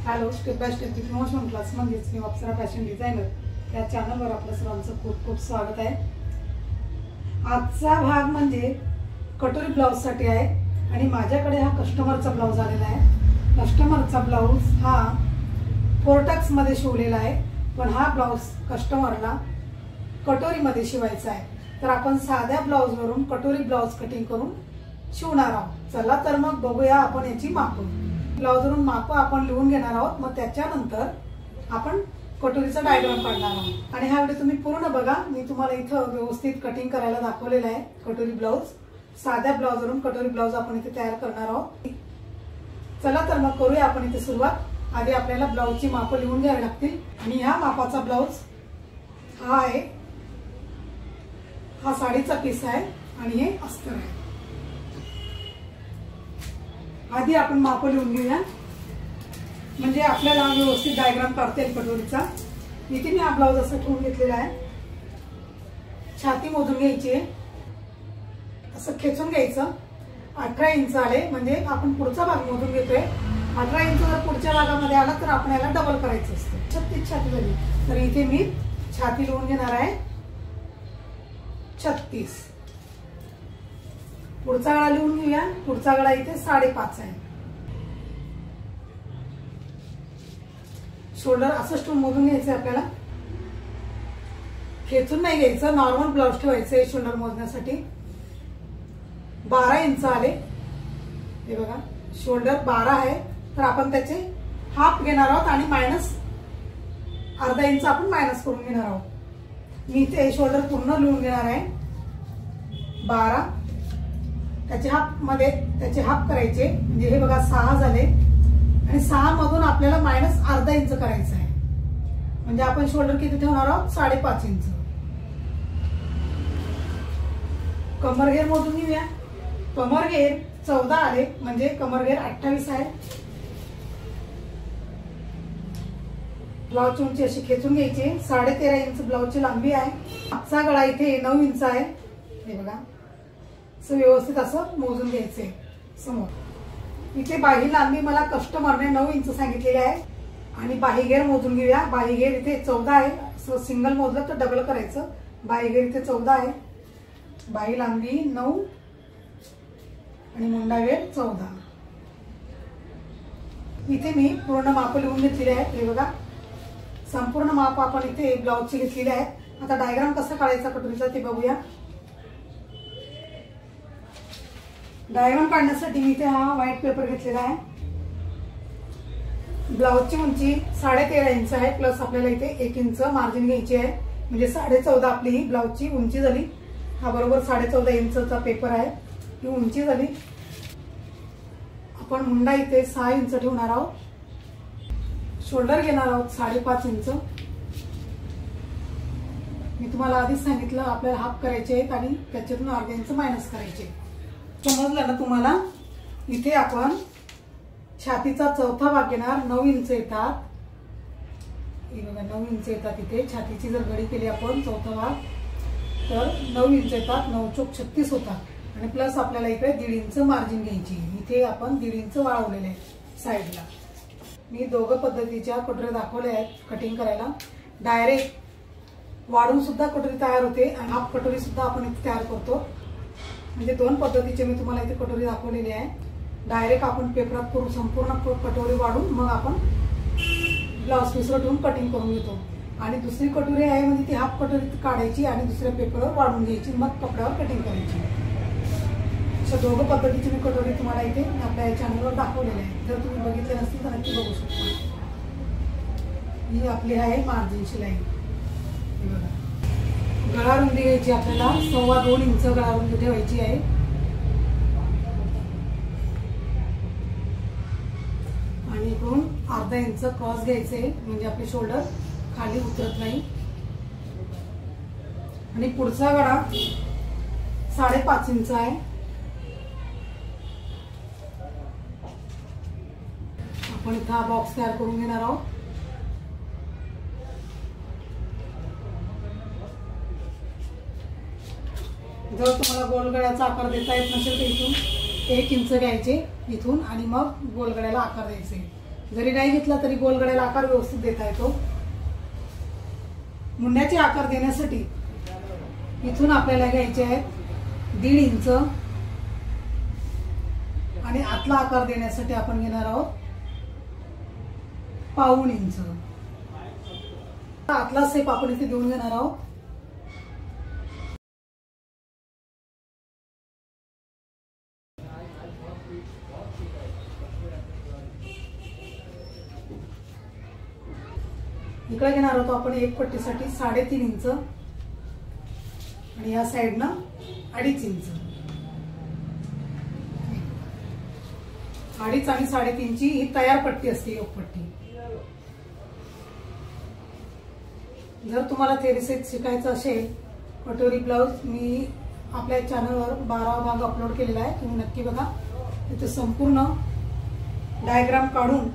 Hello, step by step with motion class म्हणजेच मी अप्सरा fashion designer या चॅनलवर आपलं सर्वांचं खूप खूप स्वागत आहे। आजचा भाग म्हणजे कटोरी ब्लाउजसाठी आहे आणि माझ्याकडे हा कस्टमरचा ब्लाउज आलेला आहे। कस्टमरचा ब्लाउज हा फोर्टक्समध्ये शिवलेला आहे, पण हा ब्लाउज कस्टमरला कटोरीमध्ये शिवायचा आहे। तर आपण साध्या ब्लाउजवरून कटोरी ब्लाउज कटिंग करून शिवणार आहोत। चला तर मग बघूया आपण याची माप। ब्लाउजवरून माप आपण लिहून घेणार आहोत, मग त्याच्यानंतर आपण कटोरीचा डायग्राम काढणार आहोत। आणि हा व्हिडिओ तुम्ही पूर्ण बघा, मी तुम्हाला इथं व्यवस्थित कटिंग करायला दाखवलेला आहे। कटोरी ब्लाउज, साध्या ब्लाउजवरून कटोरी ब्लाउज आपण इथे तयार करणार आहोत। चला तर मग करूया आपण इथे सुरुवात। आधी आपल्याला ब्लाउजची माप लिहून घ्यावी लागतील आणि ह्या मापाचा ब्लाउज हा आहे, हा साडीचा पीस आहे आणि हे अस्तर आहे। आधी आपण माप लिहून घेऊया म्हणजे आपल्याला व्यवस्थित डायग्राम काढता येईल कटोरीचा। इथे मी हा ब्लाउज असा ठेवून घेतलेला आहे। छाती मोजून घ्यायची आहे, असं खेचून घ्यायचं। 18 इंच आले म्हणजे आपण पुढचा भाग मोजून घेतोय। 18 इंच जर पुढच्या भागामध्ये आला तर आपण याला डबल करायचं असतं। 36 छाती झाली, तर इथे मी छाती लिहून घेणार आहे 36। पुढचा गळा लिहून घेऊया। पुढचा गळा इथे 5.5 आहे। शोल्डर असं मोजून घ्यायचं आपल्याला, खेचून नाही घ्यायचं, नॉर्मल ब्लाउज ठेवायचं शोल्डर मोजण्यासाठी। 12 इंच आले, हे बघा शोल्डर 12 आहे, तर आपण त्याचे हाफ घेणार आहोत आणि मायनस अर्धा इंच आपण मायनस करून घेणार आहोत। मी इथे शोल्डर पूर्ण लिहून घेणार आहे 12, त्याचे हाफ करायचे म्हणजे हे बघा 6 झाले आणि 6 मधून आपल्याला मायनस अर्धा इंच करायचं आहे, म्हणजे आपण शोल्डर किती ठेवणार आहोत 5.5 इंच। कमर घेर मोजून घेऊया। कमर घेर 14 आले म्हणजे कमर घेर 28 आहे। ब्लाउजची उंची अशी खेचून घ्यायची। 13.5 इंच ब्लाउजची लांबी आहे। मागचा गळा इथे 9 इंच आहे, हे बघा व्यवस्थित असं मोजून घ्यायचंय समोर। इथे बाही लांबी मला कस्टमरने 9 इंच सांगितलेली आहे आणि बाही घेर मोजून घेऊया। बाही घेर इथे 14 आहे, सिंगल मोजलं तर डबल करायचं। बाही घेर इथे 14 आहे, बाही लांबी 9 आणि मुंडा घेर 14। इथे मी पूर्ण माप लिहून घेतलेली आहे, हे बघा संपूर्ण माप आपण इथे ब्लाउजची घेतलेली आहे। आता डायग्राम कसा काढायचा कटोरीचा ते बघूया। डायग्राम काढण्यासाठी मी इथे हा व्हाईट पेपर घेतलेला आहे। ब्लाउजची उंची 13.5 इंच आहे, प्लस आपल्याला इथे 1 इंच मार्जिन घ्यायची आहे, म्हणजे 14.5 आपली ही ब्लाउजची उंची झाली। हा बरोबर 14.5 इंचचा पेपर आहे, ही उंची झाली। आपण मुंडा इथे 6 इंच ठेवणार आहोत। शोल्डर घेणार आहोत 5.5 इंच। मी तुम्हाला आधीच सांगितलं आपल्याला हाफ करायचे आहेत आणि त्याच्यातून अर्धा इंच मायनस करायचे। समजलं ना तुम्हाला? इथे आपण छातीचा चौथा भाग घेणार, 9 इंच येतात, हे बघा 9 इंच येतात। इथे छातीची जर घडी केली आपण चौथा भाग तर 9 इंच येतात, 9 चौक 36 होतात आणि प्लस आपल्याला इकडे 1.5 इंच मार्जिन घ्यायची। इथे आपण 1.5 इंच वाढवलेले आहे साईडला। मी दोघं पद्धतीच्या कटोरी दाखवल्या आहेत कटिंग करायला। डायरेक्ट वाढून सुद्धा कटोरी तयार होते आणि हाफ कटोरी सुद्धा आपण इथे तयार करतो, म्हणजे 2 पद्धतीचे मी तुम्हाला इथे कटोरी दाखवलेली आहे। डायरेक्ट आपण पेपरात करून संपूर्ण कटोरी वाढून मग आपण ब्लाउज पीसवर ठेवून कटिंग करून घेतो। आणि दुसरी कटोरी आहे म्हणजे ती हाफ कटोरी काढायची आणि दुसऱ्या पेपरवर वाढून घ्यायची, मग कपड्यावर कटिंग करायची। अशा दोघं पद्धतीची मी कटोरी तुम्हाला इथे आपल्या या चॅनलवर दाखवलेली आहे। जर तुम्ही बघितले नसतील तर नक्की बघू शकता। ही आपली आहे मार्जिन शिलाई, हे बघा। गळा रुंदी घ्यायची आपल्याला 2.25 इंच गळा रुंदी ठेवायची आहे। आणि इकडून अर्धा इंच क्रॉस घ्यायचे म्हणजे आपले शोल्डर खाली उतरत नाही। आणि पुढचा गळा 5.5 इंच आहे। आपण इथं हा बॉक्स तयार करून घेणार आहोत। जर तुम्हाला गोलगड्याचा आकार देता येत नसेल तर इथून 1 इंच घ्यायचे इथून आणि मग गोलगड्याला आकार द्यायचे। जरी नाही घेतला तरी गोलगड्याला आकार व्यवस्थित देता येतो. मुंड्याचे आकार देण्यासाठी इथून आपल्याला घ्यायचे आहेत 1.5 इंच आणि आतला आकार देण्यासाठी आपण घेणार आहोत 1.25 इंच. आतला शेप आपण इथे देऊन घेणार आहोत. इकडे घेणार आहोत आपण एक पट्टीसाठी 3.5 इंच आणि या साइडनं 2.5 इंच. 2.5 आणि 3.5 ची ही तयार पट्टी असते, योग पट्टी. जर तुम्हाला थेरी शिकायचं असेल कटोरी ब्लाउज, मी आपल्या चॅनलवर 12 भाग अपलोड केलेला आहे, तुम्ही नक्की बघा. तिथे संपूर्ण डायग्राम काढून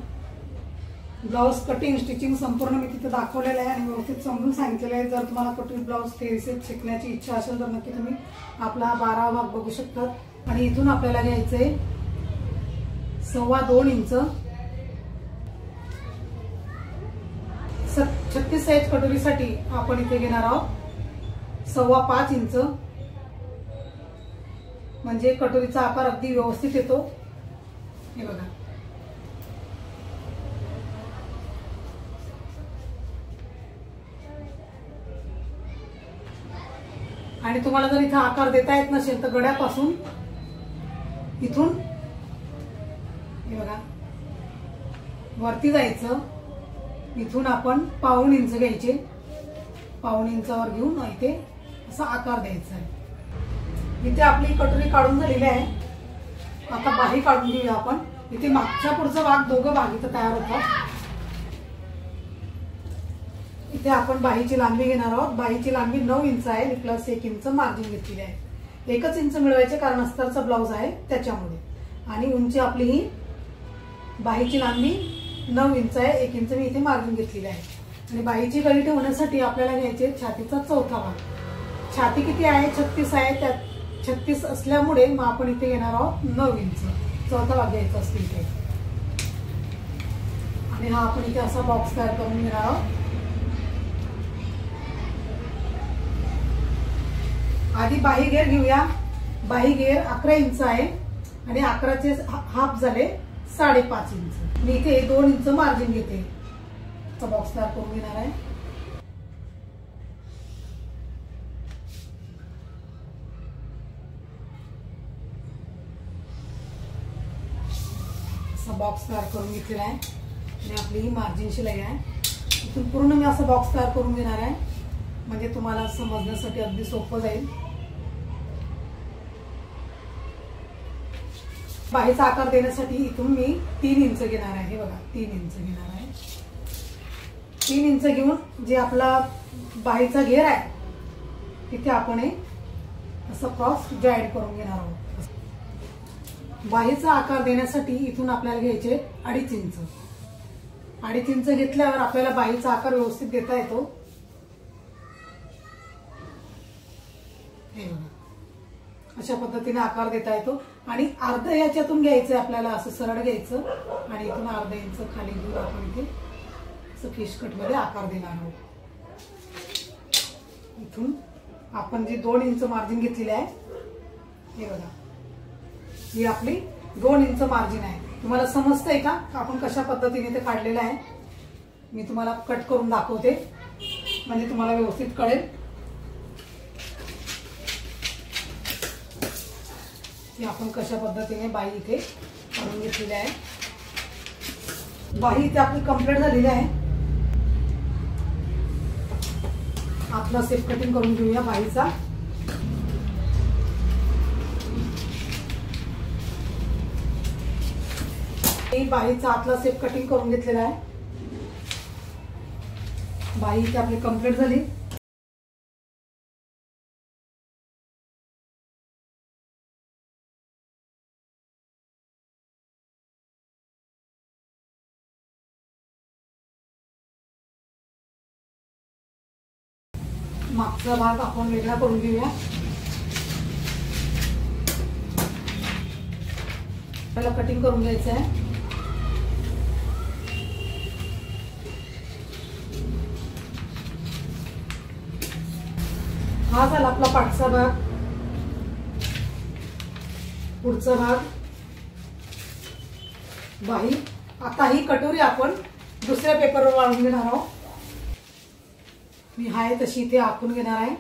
ब्लाउज कटिंग स्टिचिंग संपूर्ण मी तिथे दाखवलेलं आहे आणि व्यवस्थित समजून सांगितलेलं आहे. जर तुम्हाला कटोरी ब्लाउज थेरी शिकण्याची इच्छा असेल तर नक्की तुम्ही आपला 12 भाग बघू शकता. आणि इथून आपल्याला घ्यायचंय 2.25 इंच. 36 साइज कटोरीसाठी आपण इथे घेणार आहोत 5.25 इंच. म्हणजे कटोरीचा आकार अगदी व्यवस्थित येतो. हे बघा, आणि तुम्हाला जर इथे आकार देता येत नसेल तर गड्यापासून इथून हे बघा वरती जायचं. इथून आपण 1.25 इंच घ्यायचे. 1.25 इंचावर घेऊन इथे असा आकार द्यायचा आहे. इथे आपली कटोरी काढून झालेली आहे. आता बाही काढून घेऊया आपण. इथे मागच्या पुढचा भाग, दोघं भाग इथं तयार होतात. इथे आपण बाहीची लांबी घेणार आहोत. बाहीची लांबी 9 इंच आहे, प्लस 1 इंच मार्जिन घेतलेली आहे. 1च इंच मिळवायचे कारण अस्तरचा ब्लाउज आहे त्याच्यामुळे. आणि उंची आपली ही बाहीची लांबी 9 इंच आहे, 1 इंच मी इथे मार्जिन घेतलेली आहे. आणि बाहीची गळी ठेवण्यासाठी आपल्याला घ्यायचे छातीचा चौथा भाग. छाती किती आहे? 36 आहे. त्यात 36 असल्यामुळे मग आपण इथे घेणार आहोत 9 इंच. चौथा भाग घ्यायचा असतो इथे. आणि हा आपण इथे असा बॉक्स तयार करून घेणार आहोत. आधी बाही घेर घेऊया. बाही घेर 11 इंच आहे आणि 11चे हाफ झाले 5.5 इंच. मी इथे 2 इंच मार्जिन घेते. बॉक्स तयार करून घेणार आहे. असा बॉक्स तयार करून घेतलेला आहे आणि आपली ही मार्जिन शिलाई आहे. इथून पूर्ण मी असा बॉक्स तयार करून घेणार आहे, म्हणजे तुम्हाला समजण्यासाठी अगदी सोपं जाईल. बाहीचा आकार देण्यासाठी इथून मी 3 इंच घेणार आहे. हे बघा, 3 इंच घेणार आहे. 3 इंच घेऊन जे आपला बाहीचा घेर आहे तिथे आपण असं क्रॉस जॉईंट करून घेणार आहोत. बाहीचा आकार देण्यासाठी इथून आपल्याला घ्यायचे 2.5 इंच. 2.5 इंच घेतल्यावर आपल्याला बाहीचा आकार व्यवस्थित देता येतो. हे बघा, अशा पद्धतीने आकार देता येतो. आणि अर्ध याच्यातून घ्यायचं आपल्याला, असं सरळ घ्यायचं आणि इथून अर्धा इंच खाली घेऊन आपण इथे असं फिशकट मध्ये आकार देणार आहोत. इथून आपण जी 2 इंच मार्जिन घेतलेली आहे, हे बघा, ही आपली 2 इंच मार्जिन आहे. तुम्हाला समजतंय का आपण कशा पद्धतीने ते काढलेलं आहे? मी तुम्हाला कट करून दाखवते म्हणजे तुम्हाला व्यवस्थित कळेल. की आपण कशा पद्धतीने बाही इथे काढून घेतलेली आहे. बाही इथे आपली कंप्लीट झालेली आहे. आपला सेप कटिंग करून घेऊया बाहीचा. बाहीचा आतला सेप कटिंग करून घेतलेला आहे. बाही इथे आपली कंप्लीट झाली. मागचा भाग आपण वेगळा करून घेऊया. त्याला कटिंग करून घ्यायचं आहे. हा झाला आपला पाठचा भाग. पुढचा भाग बाही. आता ही कटोरी आपण दुसऱ्या पेपरवर वाळून घेणार आहोत. मी हाय तशी इथे आखून घेणार आहे.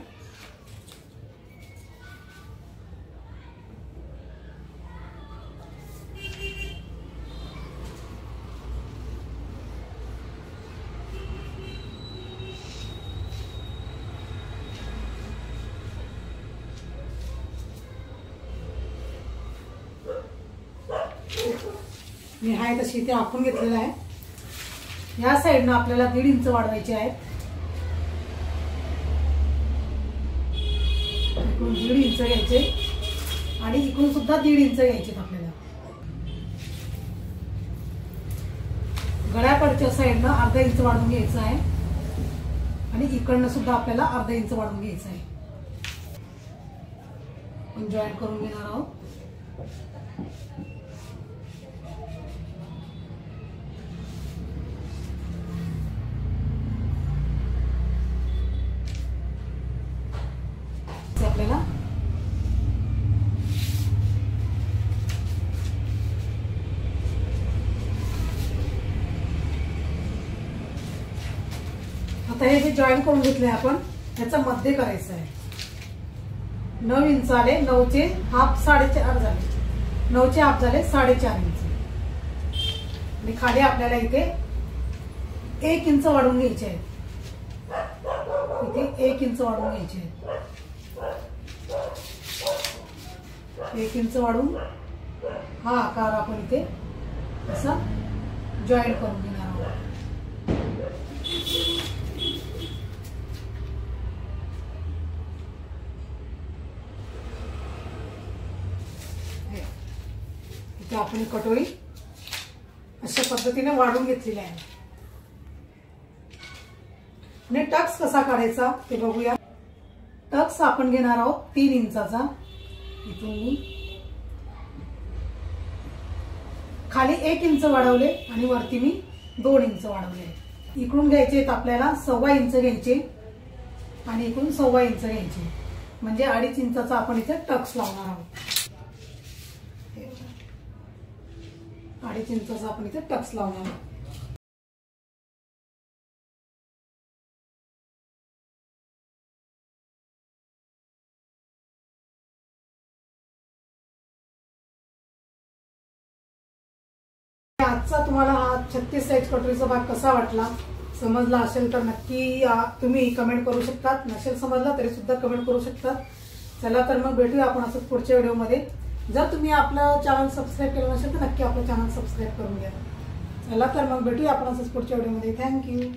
मी हाय तशी इथे आखून घेतलेलं आहे. या साईडनं आपल्याला 1.5 इंच वाढवायचे आहेत. इकडून 1.5 इंच घ्यायचे आणि इकडून सुद्धा 1.5 इंच घ्यायचे आपल्याला. गळ्याकडच्या साईडनं अर्धा इंच वाढवून घ्यायचं आहे आणि इकडनं सुद्धा आपल्याला अर्धा इंच वाढवून घ्यायचं आहे. आपण जॉईन करून घेणार आहोत. आपल्याला आता हे जे जॉईन करून घेतले आपण याचा मध्य करायचं आहे. 9 इंच आले. 9चे हाफ 4.5 झाले. 9चे हाफ झाले 4.5 इंच. आणि खाली आपल्याला इथे 1 इंच वाढवून घ्यायचे आहे. इथे 1 इंच वाढवून घ्यायचे आहे. 1 इंच वाढून हा आकार आपण इथे असा जॉईन करून घेणार आहोत. इथे आपण कटोरी अशा पद्धतीने वाढून घेतलेली आहे. आणि टक्स कसा काढायचा ते बघूया. टक्स आपण घेणार आहोत 3 इंचाचा. इथून खाली 1 इंच वाढवले आणि वरती मी 2 इंच वाढवले. इकडून घ्यायचे आपल्याला 1.25 इंच घ्यायचे आणि इकडून 1.25 इंच घ्यायचे. म्हणजे 2.5 इंचाचा आपण इथे टक्स लावणार आहोत. 2.5 इंचाचा आपण इथे टक्स लावणार आहोत. आजचा तुम्हाला हा 36 साईज कटोरीचा भाग कसा वाटला, समजला असेल तर नक्की तुम्ही कमेंट करू शकतात. नसेल समजला तरी सुद्धा कमेंट करू शकतात. चला तर मग भेटूया आपण असं पुढच्या व्हिडिओमध्ये. जर तुम्ही आपलं चॅनल सबस्क्राईब केलं नसेल तर नक्की आपलं चॅनल सबस्क्राईब करून घ्या. चला तर मग भेटूया आपण असंच पुढच्या व्हिडिओमध्ये. थँक्यू.